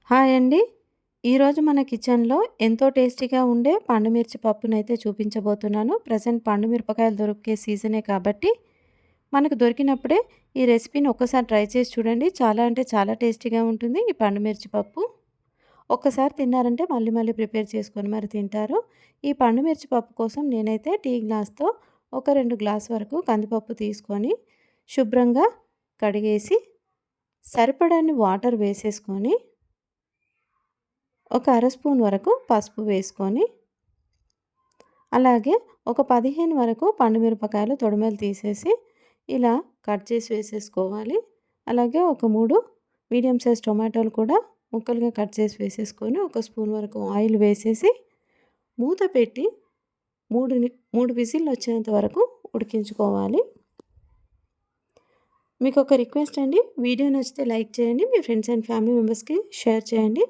Hi అండి. ఈరోజు మన కిచెన్‌లో ఎంతో టేస్టీగా ఉండే పండుమిర్చి పప్పునైతే చూపించబోతున్నాను. ప్రెజెంట్ పండు మిరపకాయలు దొరికే సీజనే కాబట్టి, మనకు దొరికినప్పుడే ఈ రెసిపీని ఒక్కసారి ట్రై చేసి చూడండి. చాలా అంటే చాలా టేస్టీగా ఉంటుంది ఈ పండుమిర్చి పప్పు. ఒక్కసారి తిన్నారంటే మళ్ళీ మళ్ళీ ప్రిపేర్ చేసుకొని మరి తింటారు. ఈ పండుమిర్చి పప్పు కోసం నేనైతే టీ గ్లాస్‌తో ఒక 2 గ్లాస్ వరకు కందిపప్పు తీసుకొని, శుభ్రంగా కడిగేసి, సరిపడన్ని వాటర్ వేసేసుకొని ఒక అర స్పూన్ వరకు పసుపు వేసుకొని, అలాగే ఒక 15 వరకు పండుమిరపకాయలు తొడిమలు తీసేసి ఇలా కట్ చేసి వేసేసుకోవాలి. అలాగే ఒక 3 మీడియం సైజ్ టొమాటోలు కూడా ముక్కలుగా కట్ చేసి వేసేసుకొని, ఒక స్పూన్ వరకు ఆయిల్ వేసేసి, మూత పెట్టి 3 విజిల్లు వచ్చేంత వరకు ఉడికించుకోవాలి. మీకు ఒక రిక్వెస్ట్ అండి, వీడియో నచ్చితే లైక్ చేయండి. మీ ఫ్రెండ్స్ అండ్ ఫ్యామిలీ మెంబర్స్‌కి షేర్ చేయండి.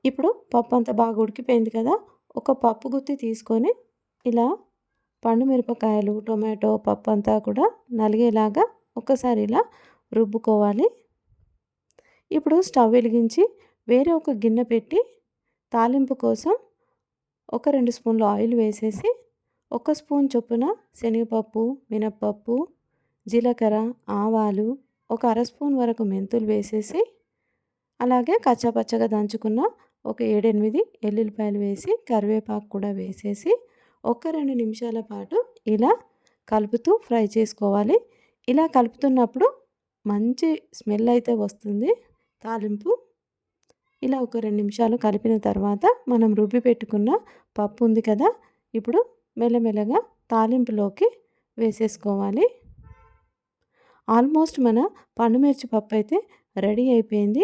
ఇప్పుడు పప్పు అంతా బాగా ఉడికిపోయింది కదా! ఒక పప్పు గుత్తి తీసుకొని ఇలా పండు మిరపకాయలు, టొమాటో, పప్పు అంతా కూడా నలిగేలాగా ఒక్కసారి ఇలా రుబ్బుకోవాలి. ఇప్పుడు స్టవ్ వెలిగించి వేరే ఒక గిన్నె పెట్టి తాలింపు కోసం ఒక 2 స్పూన్లు ఆయిల్ వేసేసి, ఒక స్పూన్ చొప్పున శనగపప్పు, మినప్పప్పు, జీలకర్ర, ఆవాలు, ఒక అర స్పూన్ వరకు మెంతులు వేసేసి, అలాగే కచ్చాపచ్చగా దంచుకున్న ఒక 7, 8 ఎల్లుల్లిపాయలు వేసి, కరివేపాకు కూడా వేసేసి, ఒక 2 నిమిషాల పాటు ఇలా కలుపుతూ ఫ్రై చేసుకోవాలి. ఇలా కలుపుతున్నప్పుడు మంచి స్మెల్ అయితే వస్తుంది తాలింపు. ఇలా ఒక 2 నిమిషాలు కలిపిన తర్వాత మనం రుబ్బి పెట్టుకున్న పప్పు ఉంది కదా! ఇప్పుడు మెల్లమెల్లగా తాలింపులోకి వేసేసుకోవాలి. ఆల్మోస్ట్ మన పండుమిర్చి పప్పు అయితే రెడీ అయిపోయింది.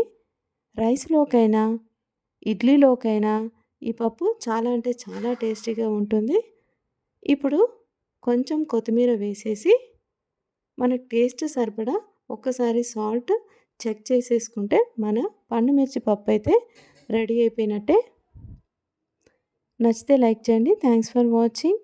రైస్‌లోకైనా, ఇడ్లీలోకైనా ఈ పప్పు చాలా అంటే చాలా టేస్టీగా ఉంటుంది. ఇప్పుడు కొంచెం కొత్తిమీర వేసేసి, మనకు టేస్ట్ సరిపడా ఒక్కసారి సాల్ట్ చెక్ చేసేసుకుంటే మన పండుమిర్చి పప్పు అయితే రెడీ అయిపోయినట్టే. నచ్చితే లైక్ చేయండి. Thanks for watching.